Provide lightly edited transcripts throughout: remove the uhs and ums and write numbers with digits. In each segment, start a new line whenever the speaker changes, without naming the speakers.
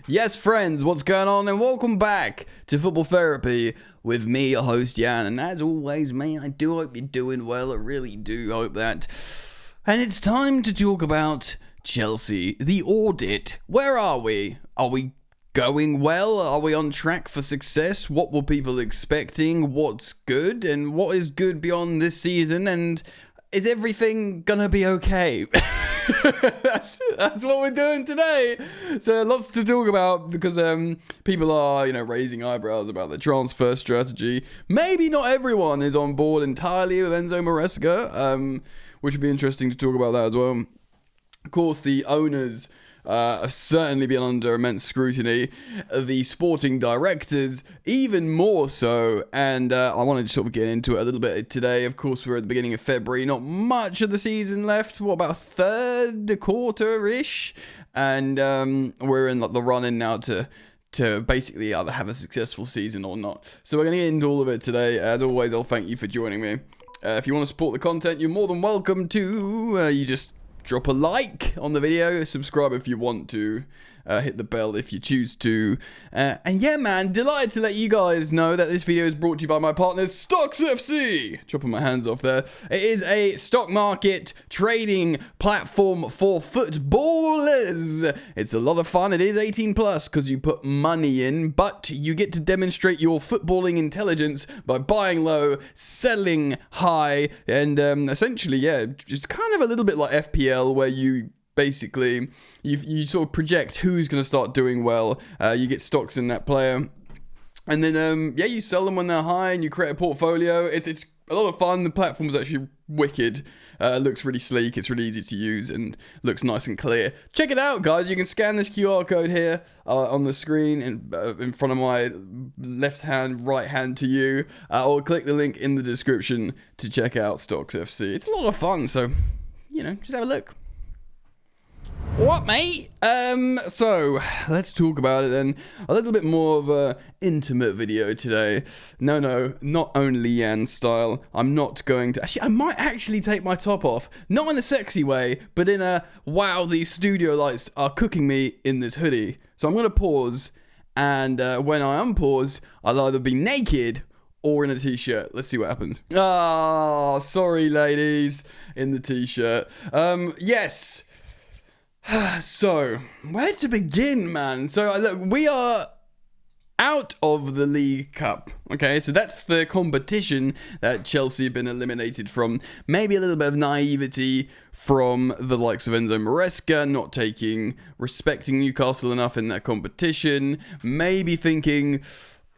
Yes, friends, what's going on? And welcome back to Football Therapy with me, your host, Jan. And as always, mate, I do hope you're doing well. I really do hope that. And it's time to talk about Chelsea, the audit. Where are we? Are we going well? Are we on track for success? What were people expecting? What's good? And what is good beyond this season? And is everything gonna be okay? that's what we're doing today. So lots to talk about because people are raising eyebrows about the transfer strategy. Maybe not everyone is on board entirely with Enzo Maresca, which would be interesting to talk about that as well. Of course, the owners have certainly been under immense scrutiny. The sporting directors even more so, and I wanted to sort of get into it a little bit today. Of course, we're at the beginning of February, not much of the season left, about a third, quarter-ish, and we're in the run-in now to basically either have a successful season or not. So we're going to get into all of it today. As always, I'll thank you for joining me. If you want to support the content, you're more than welcome to. You just drop a like on the video, subscribe if you want to, hit the bell if you choose to. And yeah, man, delighted to let you guys know that this video is brought to you by my partners, Stocks FC. Chopping my hands off there. It is a stock market trading platform for footballers. It's a lot of fun. It is 18 plus because you put money in, but you get to demonstrate your footballing intelligence by buying low, selling high, and essentially, yeah, just kind of a little bit like FPL where you basically, you sort of project who's going to start doing well. You get stocks in that player. And then, you sell them when they're high and you create a portfolio. It's a lot of fun. The platform's actually wicked. Looks really sleek. It's really easy to use and looks nice and clear. Check it out, guys. You can scan this QR code here on the screen in front of my left hand, right hand to you. Or click the link in the description to check out Stocks FC. It's a lot of fun. So, just have a look. What, mate? So let's talk about it then. A little bit more of a intimate video today. No, not only Jan style. I'm not going to. Actually, I might actually take my top off. Not in a sexy way, but in a wow, these studio lights are cooking me in this hoodie. So I'm going to pause, and when I unpause, I'll either be naked or in a t-shirt. Let's see what happens. Ah, sorry, ladies, in the t-shirt. Yes. So, where to begin, man? So, look, we are out of the League Cup, okay? So that's the competition that Chelsea have been eliminated from. Maybe a little bit of naivety from the likes of Enzo Maresca, not respecting Newcastle enough in that competition. Maybe thinking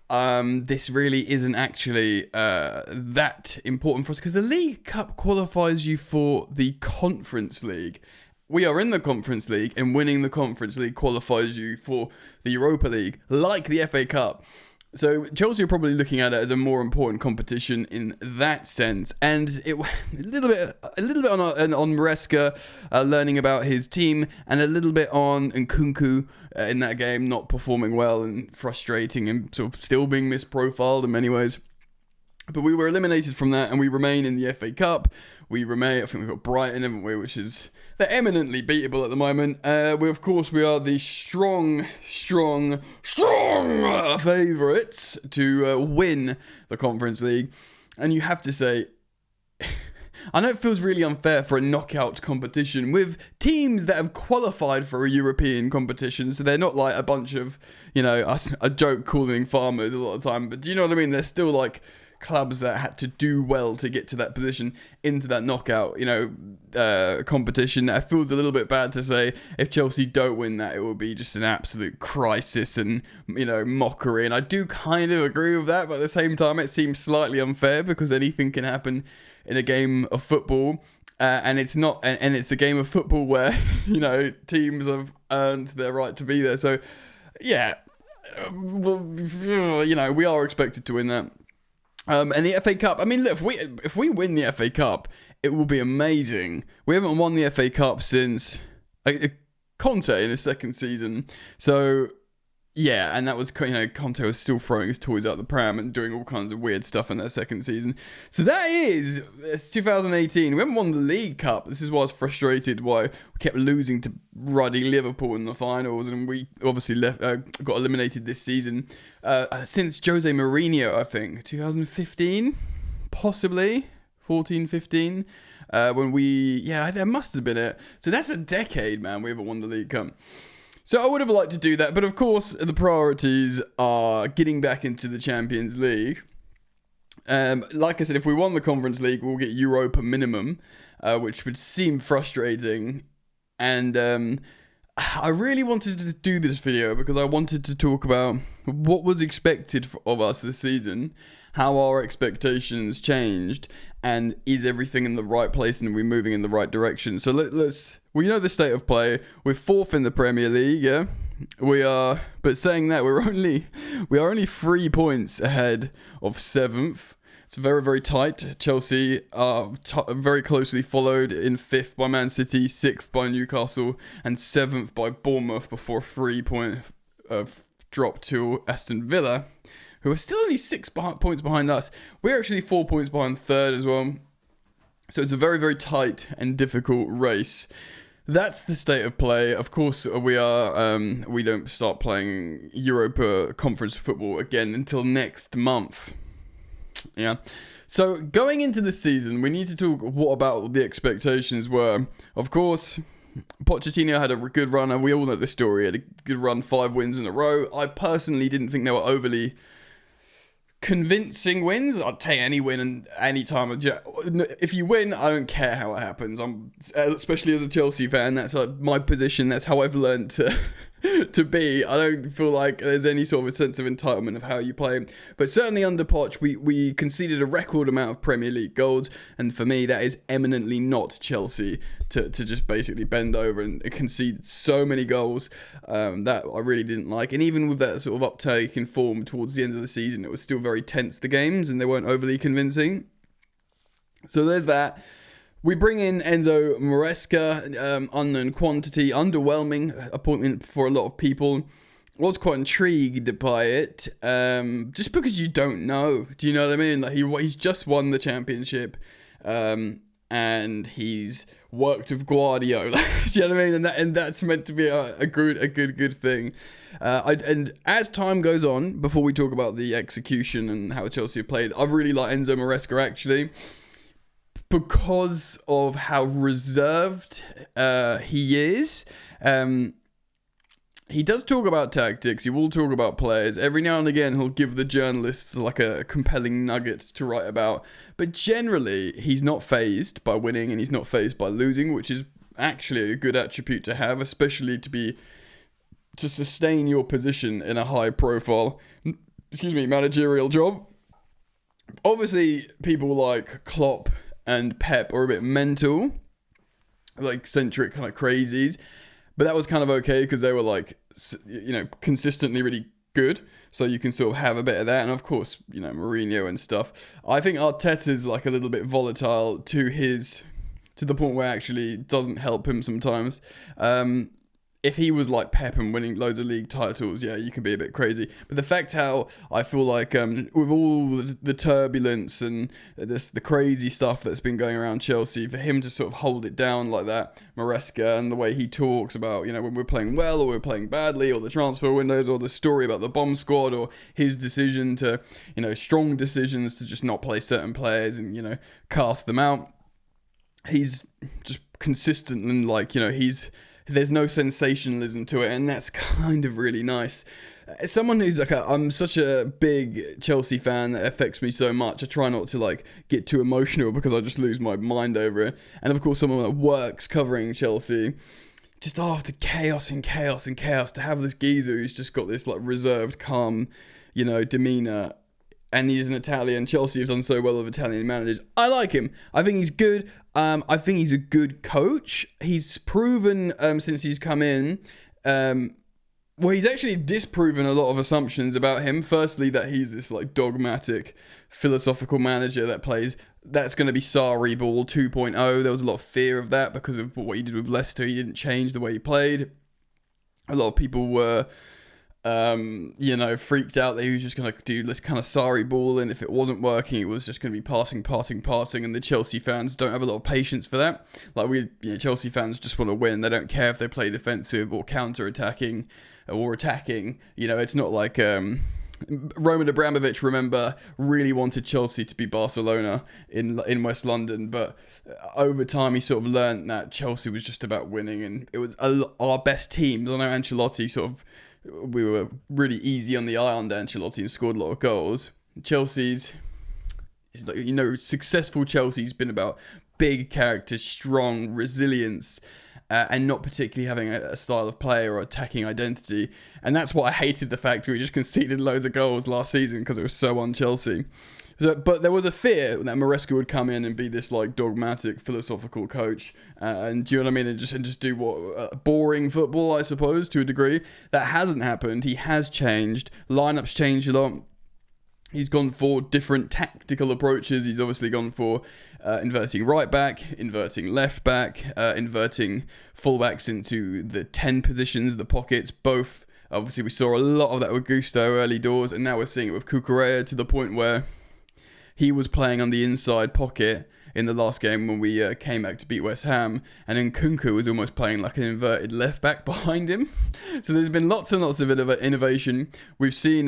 this really isn't actually that important for us because the League Cup qualifies you for the Conference League. We are in the Conference League, and winning the Conference League qualifies you for the Europa League, like the FA Cup. So Chelsea are probably looking at it as a more important competition in that sense, and a little bit on Maresca, learning about his team, and a little bit on Nkunku in that game not performing well and frustrating and sort of still being misprofiled in many ways. But we were eliminated from that, and we remain in the FA Cup. I think we've got Brighton, haven't we, which is, they're eminently beatable at the moment. We are the strong favourites to win the Conference League. And you have to say, I know it feels really unfair for a knockout competition with teams that have qualified for a European competition. So they're not like a bunch of, I joke calling farmers a lot of the time, but do you know what I mean? They're still like clubs that had to do well to get to that position, into that knockout, competition. It feels a little bit bad to say if Chelsea don't win that, it will be just an absolute crisis and, mockery. And I do kind of agree with that, but at the same time, it seems slightly unfair because anything can happen in a game of football. And it's not, and it's a game of football where, teams have earned their right to be there. So, yeah, we are expected to win that. And the FA Cup, I mean, look, if we win the FA Cup, it will be amazing. We haven't won the FA Cup since Conte in his second season. So, Yeah, and that was, Conte was still throwing his toys out the pram and doing all kinds of weird stuff in their second season. So it's 2018. We haven't won the League Cup. This is why I was frustrated why we kept losing to ruddy Liverpool in the finals, and we obviously got eliminated this season. Since Jose Mourinho, I think, 2015, possibly, 14, 15, that must have been it. So that's a decade, man, we haven't won the League Cup. So I would have liked to do that, but of course the priorities are getting back into the Champions League. Like I said, if we won the Conference League, we'll get Europa minimum, which would seem frustrating. And I really wanted to do this video because I wanted to talk about what was expected of us this season, how our expectations changed, and is everything in the right place and are we moving in the right direction? So we know the state of play. We're 4th in the Premier League, yeah? We are, but saying that, we are only 3 points ahead of 7th. It's very, very tight. Chelsea are very closely followed in 5th by Man City, 6th by Newcastle, and 7th by Bournemouth before a 3-point drop to Aston Villa, who are still only 6 points behind us. We're actually 4 points behind 3rd as well. So it's a very, very tight and difficult race. That's the state of play. Of course, we don't start playing Europa Conference football again until next month. Yeah. So going into the season, we need to talk what about the expectations were. Of course, Pochettino had a good run, and we all know the story. He had a good run, 5 wins in a row. I personally didn't think they were overly convincing wins. I'd take any win and any time. If you win, I don't care how it happens. Especially as a Chelsea fan, that's my position. That's how I've learned to be. I don't feel like there's any sort of a sense of entitlement of how you play. But certainly under Poch, we conceded a record amount of Premier League goals, and for me, that is eminently not Chelsea to just basically bend over and concede so many goals that I really didn't like. And even with that sort of uptake in form towards the end of the season, it was still very tense, the games, and they weren't overly convincing. So there's that. We bring in Enzo Maresca, unknown quantity, underwhelming appointment for a lot of people. Was quite intrigued by it, just because you don't know. Do you know what I mean? Like he's just won the championship, and he's worked with Guardiola. Do you know what I mean? And that's meant to be a good thing. And as time goes on, before we talk about the execution and how Chelsea have played, I really like Enzo Maresca actually, because of how reserved he is. He does talk about tactics. He will talk about players. Every now and again, he'll give the journalists like a compelling nugget to write about. But generally, he's not fazed by winning and he's not fazed by losing, which is actually a good attribute to have, especially to sustain your position in a high-profile, managerial job. Obviously, people like Klopp and Pep are a bit mental, like centric kind of crazies, but that was kind of okay because they were like, consistently really good. So you can sort of have a bit of that. And of course, Mourinho and stuff. I think Arteta's like a little bit volatile to the point where actually it doesn't help him sometimes. If he was like Pep and winning loads of league titles, yeah, you can be a bit crazy. But the fact how I feel like with all the turbulence and the crazy stuff that's been going around Chelsea, for him to sort of hold it down like that, Maresca, and the way he talks about, when we're playing well or we're playing badly, or the transfer windows, or the story about the bomb squad, or his decision to, strong decisions to just not play certain players and, cast them out. He's just consistent and there's no sensationalism to it, and that's kind of really nice. As someone who's I'm such a big Chelsea fan that affects me so much, I try not to get too emotional because I just lose my mind over it. And of course, someone that works covering Chelsea, just after chaos and chaos and chaos, to have this geezer who's just got this reserved, calm, demeanor. And he's an Italian. Chelsea have done so well with Italian managers. I like him. I think he's good. I think he's a good coach. He's proven since he's come in. He's actually disproven a lot of assumptions about him. Firstly, that he's this dogmatic, philosophical manager that's going to be Sarri ball 2.0. There was a lot of fear of that because of what he did with Leicester. He didn't change the way he played. A lot of people were freaked out that he was just going to do this kind of sorry ball, and if it wasn't working, it was just going to be passing, and the Chelsea fans don't have a lot of patience for that. Like Chelsea fans just want to win. They don't care if they play defensive or counter-attacking or attacking. It's not like Roman Abramovich, remember, really wanted Chelsea to be Barcelona in West London, but over time he sort of learned that Chelsea was just about winning, and it was our best teams. I know Ancelotti we were really easy on the eye under Ancelotti and scored a lot of goals. Chelsea's, successful Chelsea's been about big characters, strong resilience, and not particularly having a style of play or attacking identity. And that's what I hated, the fact we just conceded loads of goals last season because it was so un-Chelsea. But there was a fear that Maresca would come in and be this dogmatic, philosophical coach, and do you know what I mean? And just do boring football, I suppose, to a degree. That hasn't happened. He has changed. Lineups changed a lot. He's gone for different tactical approaches. He's obviously gone for inverting right back, inverting left back, inverting fullbacks into the 10 positions, the pockets, both. Obviously, we saw a lot of that with Gusto early doors, and now we're seeing it with Cucurella to the point where he was playing on the inside pocket in the last game when we came back to beat West Ham, and then Kunku was almost playing like an inverted left back behind him. So there's been lots and lots of innovation. We've seen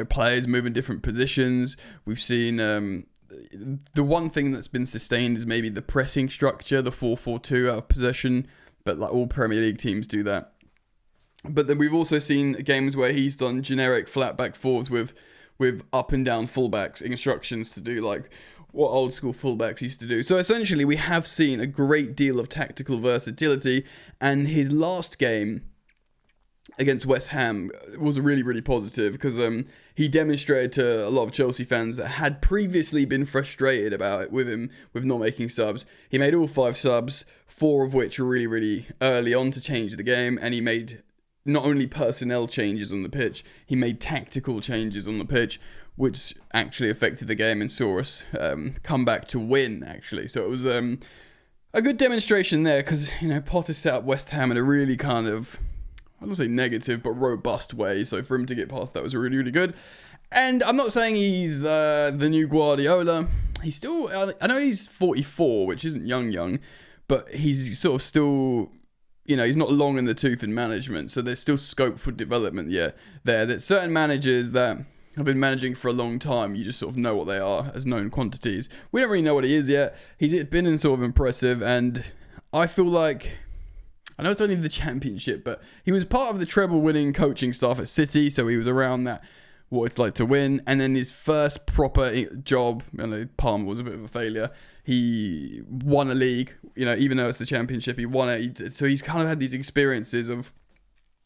players move in different positions. We've seen the one thing that's been sustained is maybe the pressing structure, the 4-4-2 out of possession, but all Premier League teams do that. But then we've also seen games where he's done generic flat back fours with up and down fullbacks, instructions to do what old school fullbacks used to do. So essentially we have seen a great deal of tactical versatility, and his last game against West Ham was really, really positive because he demonstrated to a lot of Chelsea fans that had previously been frustrated about it with him with not making subs. He made all 5 subs, 4 of which were really, really early on to change the game, and he made not only personnel changes on the pitch, he made tactical changes on the pitch, which actually affected the game and saw us come back to win, actually. So it was a good demonstration there because, Potter set up West Ham in a really kind of, I don't say negative, but robust way. So for him to get past that was really, really good. And I'm not saying he's the new Guardiola. He's still, I know he's 44, which isn't young, but he's sort of still, he's not long in the tooth in management, so there's still scope for development there. There's certain managers that have been managing for a long time, you just sort of know what they are as known quantities. We don't really know what he is yet. He's been in sort of impressive, and I feel like, I know it's only the Championship, but he was part of the treble-winning coaching staff at City, so he was around that, what it's like to win. And then his first proper job, I know Palmer was a bit of a failure, he won a league, even though it's the Championship, he won it. So he's kind of had these experiences of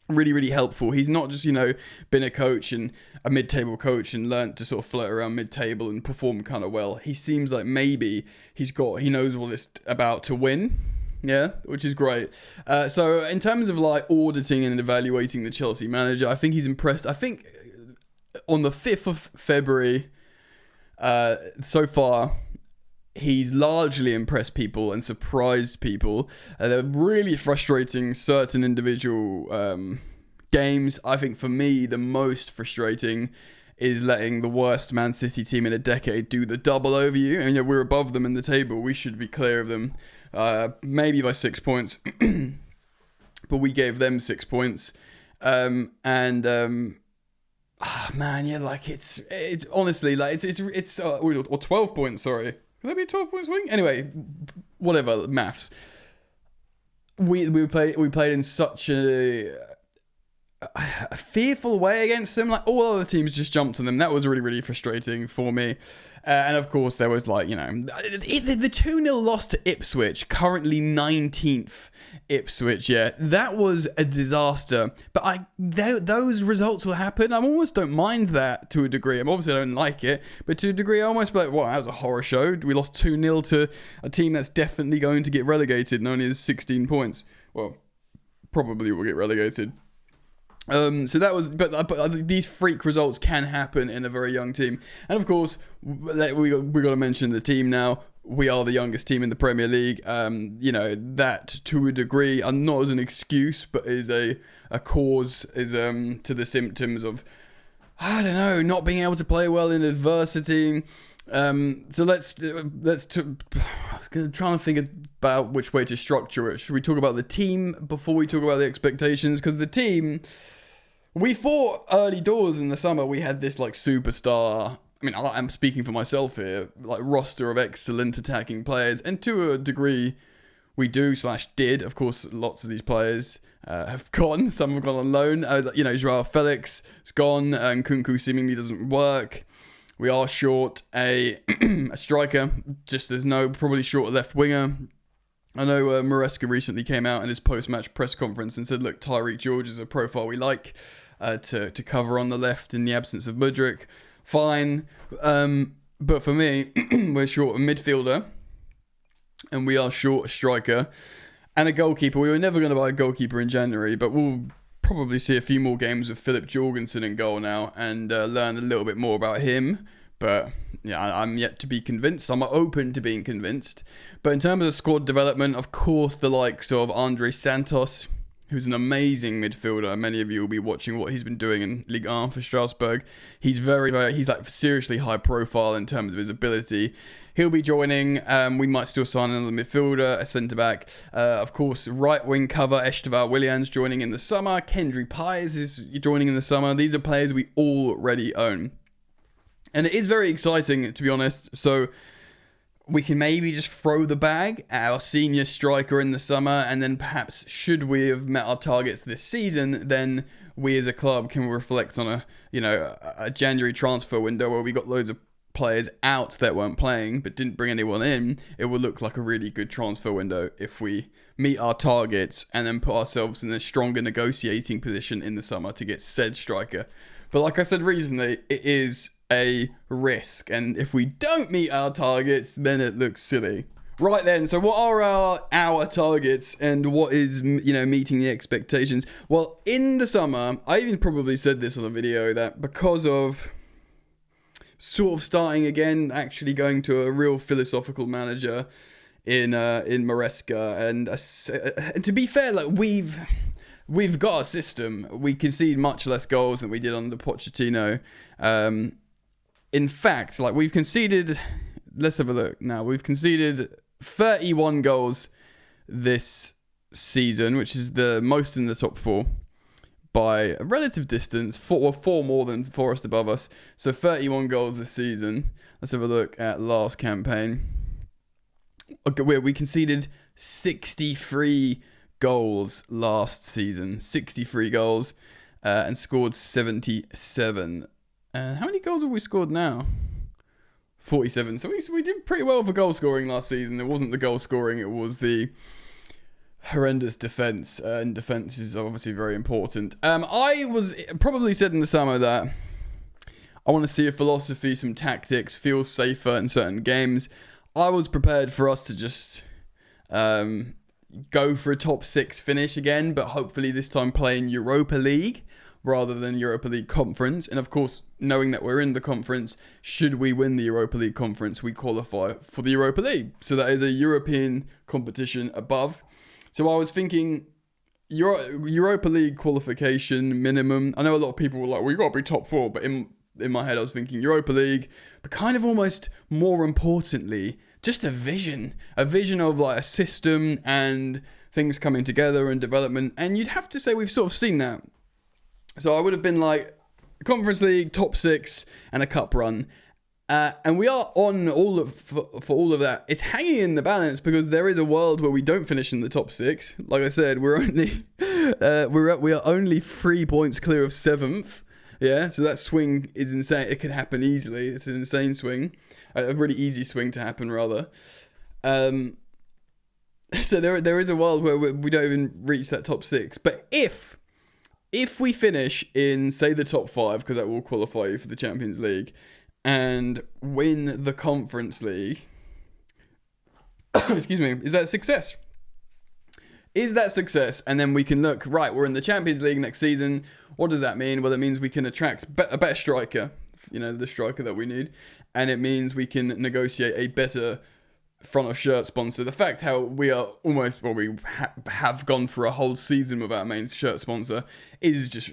really, really helpful. He's not just, been a coach and a mid-table coach and learnt to sort of float around mid-table and perform kind of well. He seems like maybe he knows what it's about to win. Yeah, which is great. So in terms of auditing and evaluating the Chelsea manager, I think he's impressed. I think on the 5th of February, so far, he's largely impressed people and surprised people. They're really frustrating certain individual games. I think for me, the most frustrating is letting the worst Man City team in a decade do the double over you. And we're above them in the table. We should be clear of them, maybe by 6 points. But we gave them 6 points. It's honestly, it's or 12 points, sorry. Could that be 12 points swing? Anyway, whatever, maths. We played in such a fearful way against them. All other teams just jumped on them. That was really, really frustrating for me. And of course, there was the 2-0 loss to Ipswich, currently 19th Ipswich. Yeah, that was a disaster. But those results will happen. I almost don't mind that to a degree. Obviously, I don't like it, but to a degree, I almost be like, wow, that was a horror show. We lost 2-0 to a team that's definitely going to get relegated and only has 16 points. Well, probably will get relegated. So that was, but these freak results can happen in a very young team, and of course we got to mention the team now. we are the youngest team in the Premier League. That to a degree, and not as an excuse, but is a cause, is to the symptoms of, I don't know, not being able to play well in adversity. So let's try and think about which way to structure it. Should we talk about the team before we talk about the expectations? Because the team, we thought early doors in the summer we had this like superstar. I mean, I'm speaking for myself here, like roster of excellent attacking players, and to a degree, we did. Of course, lots of these players have gone. Some have gone on loan. Joao Felix is gone, and Kunku seemingly doesn't work. We are short a striker. Just there's probably short a left winger. I know Maresca recently came out in his post-match press conference and said, look, Tyreek George is a profile we like to cover on the left in the absence of Mudryk. Fine. But for me, we're short a midfielder and we are short a striker and a goalkeeper. We were never going to buy a goalkeeper in January, but we'll probably see a few more games of Philip Jorgensen in goal now and learn a little bit more about him. But yeah, I'm yet to be convinced. I'm open to being convinced. But in terms of squad development, of course, the likes of Andre Santos, who's an amazing midfielder. Many of you will be watching what he's been doing in Ligue 1 for Strasbourg. He's he's like seriously high profile in terms of his ability. He'll be joining. We might still sign another midfielder, a centre-back. Of course, right-wing cover, Estevan Williams joining in the summer. Kendry Pies is joining in the summer. These are players we already own. And it is very exciting, to be honest. So we can maybe just throw the bag at our senior striker in the summer, and then perhaps should we have met our targets this season, then we as a club can reflect on a January transfer window where we got loads of players out that weren't playing but didn't bring anyone in. It would look like a really good transfer window if we meet our targets and then put ourselves in a stronger negotiating position in the summer to get said striker. But like I said recently, it is a risk, and if we don't meet our targets, then it looks silly. Right then, so what are our targets and what is, meeting the expectations? Well, in the summer, I even probably said this on a video, that because of sort of starting again, actually going to a real philosophical manager in Maresca, and to be fair, like we've got a system. We concede much less goals than we did under Pochettino. In fact, like we've conceded, let's have a look now. We've conceded 31 goals this season, which is the most in the top four by a relative distance, four more than Forest above us. So 31 goals this season. Let's have a look at last campaign. Okay, we conceded 63 goals last season. 63 goals and scored 77. How many goals have we scored now? 47. So we did pretty well for goal scoring last season. It wasn't the goal scoring, it was the horrendous defence, and defence is obviously very important. I was probably said in the summer that I want to see a philosophy, some tactics, feel safer in certain games. I was prepared for us to just go for a top 6 finish again, but hopefully this time play in Europa League rather than Europa League Conference. And of course, knowing that we're in the conference, should we win the Europa League Conference, we qualify for the Europa League. So that is a European competition above. So I was thinking Europa League qualification minimum. I know a lot of people were like, well, you got to be top 4. But in my head, I was thinking Europa League, but kind of almost more importantly, just a vision of like a system and things coming together and development. And you'd have to say we've sort of seen that. So I would have been like Conference League, top 6 and a cup run. And we are on for all of that. It's hanging in the balance because there is a world where we don't finish in the top 6. Like I said, we are only 3 points clear of 7th. Yeah, so that swing is insane. It can happen easily. It's an insane swing, a really easy swing to happen rather. So there is a world where we don't even reach that top 6. But if we finish in, say, the top 5, because that will qualify you for the Champions League, and win the Conference League, excuse me, is that a success? Is that success? And then we can look, right, we're in the Champions League next season. What does that mean? Well, it means we can attract a better striker, the striker that we need. And it means we can negotiate a better front of shirt sponsor. The fact how we are almost, well, we have gone for a whole season without a main shirt sponsor is just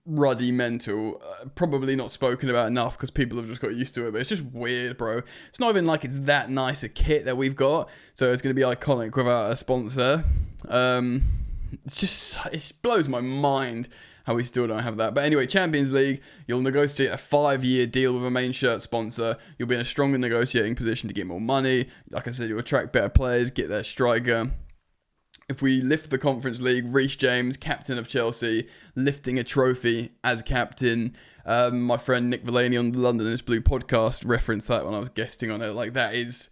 ruddy mental. Probably not spoken about enough because people have just got used to it, but it's just weird, bro. It's not even like it's that nice a kit that we've got, so it's going to be iconic without a sponsor. It blows my mind how we still don't have that. But anyway, Champions League, you'll negotiate a 5-year deal with a main shirt sponsor. You'll be in a stronger negotiating position to get more money. Like I said, you'll attract better players, get their striker. If we lift the Conference League, Reece James, captain of Chelsea, lifting a trophy as captain. My friend Nick Villaney on the London is Blue podcast referenced that when I was guesting on it. Like, that is,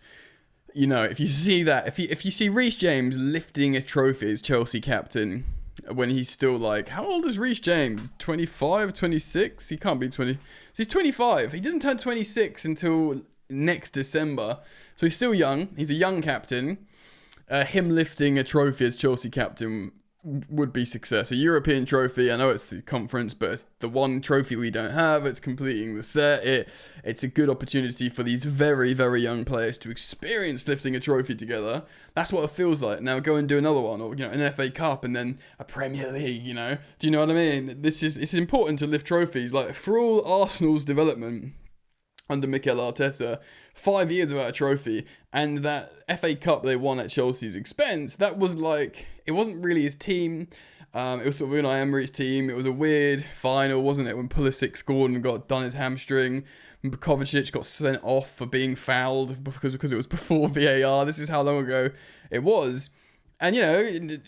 you know, if you see that, if you see Reece James lifting a trophy as Chelsea captain, when he's still like, how old is Reece James? 25, 26? He can't be 20. He's 25. He doesn't turn 26 until next December. So he's still young. He's a young captain. Him lifting a trophy as Chelsea captain would be success. A European trophy. I know it's the conference, but it's the one trophy we don't have. It's completing the set. It's a good opportunity for these very, very young players to experience lifting a trophy together. That's what it feels like. Now go and do another one, or, you know, an FA Cup and then a Premier League, you know. Do you know what I mean? It's important to lift trophies. Like, for all Arsenal's development under Mikel Arteta, 5 years without a trophy, and that FA Cup they won at Chelsea's expense, that was like, it wasn't really his team. It was sort of Unai Emery's team. It was a weird final, wasn't it, when Pulisic scored and got done his hamstring. Kovacic got sent off for being fouled because it was before VAR. This is how long ago it was. And, you know,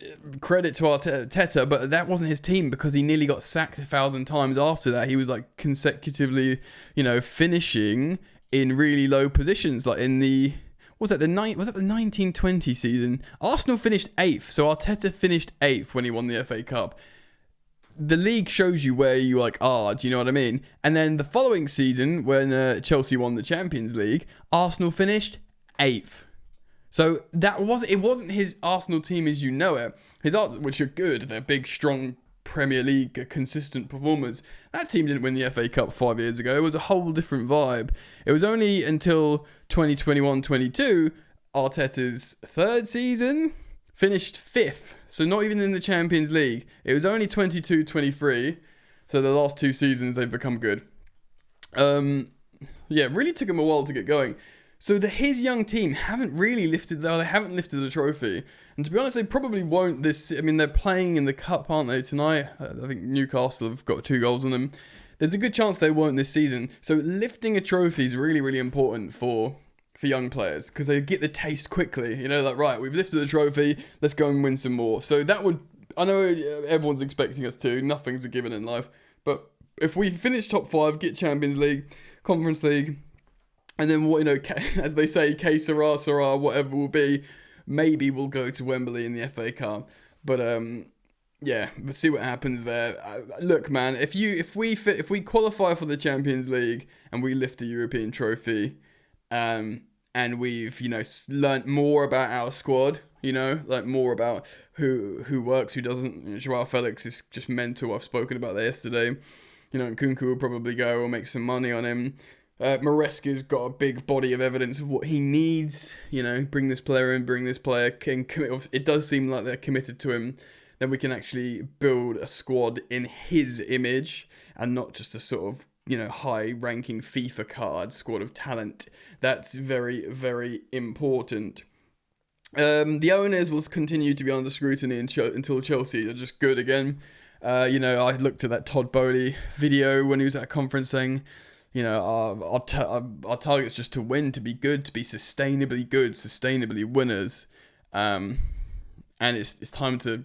credit to Arteta, but that wasn't his team because he nearly got sacked 1,000 times after that. He was like consecutively, you know, finishing in really low positions. Like in the, was that the 1920 season? Arsenal finished 8th, so Arteta finished 8th when he won the FA Cup. The league shows you where you like are, do you know what I mean? And then the following season, when Chelsea won the Champions League, Arsenal finished 8th. So it wasn't his Arsenal team as you know it. Which are good, they're big, strong Premier League consistent performers. That team didn't win the FA Cup 5 years ago. It was a whole different vibe. It was only until 2021-22, Arteta's third season, finished 5th. So not even in the Champions League. It was only 22-23. So the last 2 seasons they've become good. It really took him a while to get going. So his young team haven't lifted the trophy. And to be honest, they probably won't this. I mean, they're playing in the Cup, aren't they, tonight? I think Newcastle have got 2 goals on them. There's a good chance they won't this season. So lifting a trophy is really, really important for young players because they get the taste quickly. You know, like, right, we've lifted the trophy, let's go and win some more. So that would, I know everyone's expecting us to. Nothing's a given in life. But if we finish top 5, get Champions League, Conference League, and then, you know, as they say, que sera, sera, whatever will be, maybe we'll go to Wembley in the FA Cup. But we'll see what happens there. Look, man, if we qualify for the Champions League and we lift a European trophy, and we've, you know, learnt more about our squad, you know, like more about who works, who doesn't. You know, Joao Felix is just mental. I've spoken about that yesterday. You know, and Nkunku will probably go or make some money on him. Maresca's got a big body of evidence of what he needs. You know, bring this player in, bring this player. Can commit. It does seem like they're committed to him. Then we can actually build a squad in his image and not just a sort of, you know, high-ranking FIFA card squad of talent. That's very, very important. The owners will continue to be under scrutiny until Chelsea are just good again. You know, I looked at that Todd Bowley video when he was at a conference saying, you know, our target's just to win, to be good, to be sustainably good, sustainably winners. And it's time to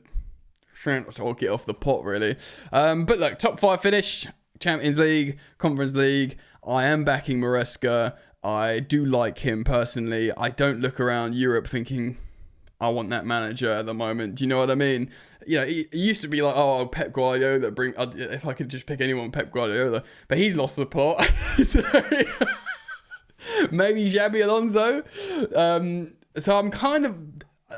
get off the pot, really. But look, top 5 finish, Champions League, Conference League. I am backing Maresca. I do like him personally. I don't look around Europe thinking, I want that manager at the moment. Do you know what I mean? You know, it used to be like, oh, Pep Guardiola, if I could just pick anyone, Pep Guardiola. But he's lost the plot. So, maybe Xabi Alonso. So I'm kind of,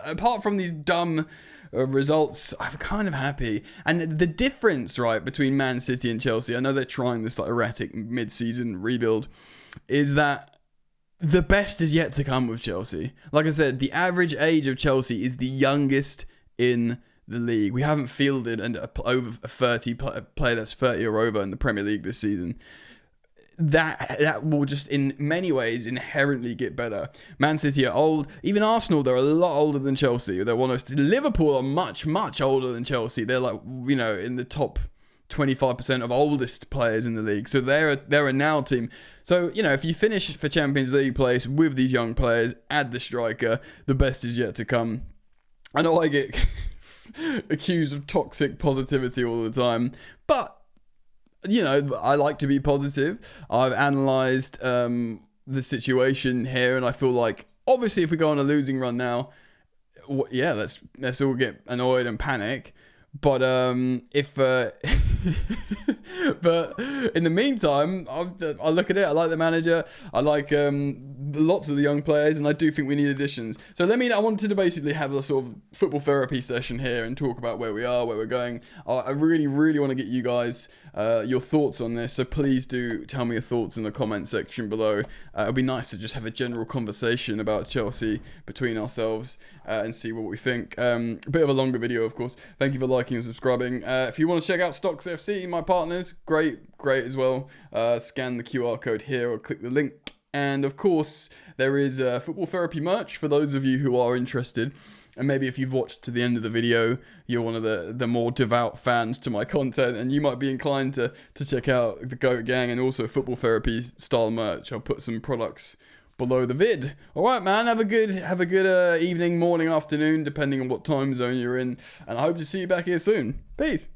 apart from these dumb results, I'm kind of happy. And the difference, right, between Man City and Chelsea, I know they're trying this like erratic mid-season rebuild, is that the best is yet to come with Chelsea. Like I said, the average age of Chelsea is the youngest in the league. We haven't fielded over a 30 player that's 30 or over in the Premier League this season. That will just in many ways inherently get better. Man City are old. Even Arsenal, they're a lot older than Chelsea. They're one of Liverpool are much older than Chelsea. They're like, you know, in the top 25% of oldest players in the league. So they're a now team. So, you know, if you finish for Champions League place with these young players, add the striker, the best is yet to come. I know I get accused of toxic positivity all the time, but you know, I like to be positive. I've analysed the situation here, and I feel like, obviously, if we go on a losing run now, yeah, let's all get annoyed and panic. But but in the meantime, I look at it. I like the manager. I like lots of the young players, and I do think we need additions. So I wanted to basically have a sort of football therapy session here and talk about where we are, where we're going. I really want to get you guys your thoughts on this. So please do tell me your thoughts in the comment section below. It'd be nice to just have a general conversation about Chelsea between ourselves and see what we think. A bit of a longer video, of course. Thank you for liking and subscribing. If you want to check out Stocks FC, my partners, great as well. Scan the QR code here or click the link. And of course, there is football therapy merch for those of you who are interested. And maybe if you've watched to the end of the video, you're one of the more devout fans to my content, and you might be inclined to check out the Goat Gang and also football therapy style merch. I'll put some products below the vid. All right, man. Have a good evening, morning, afternoon, depending on what time zone you're in. And I hope to see you back here soon. Peace.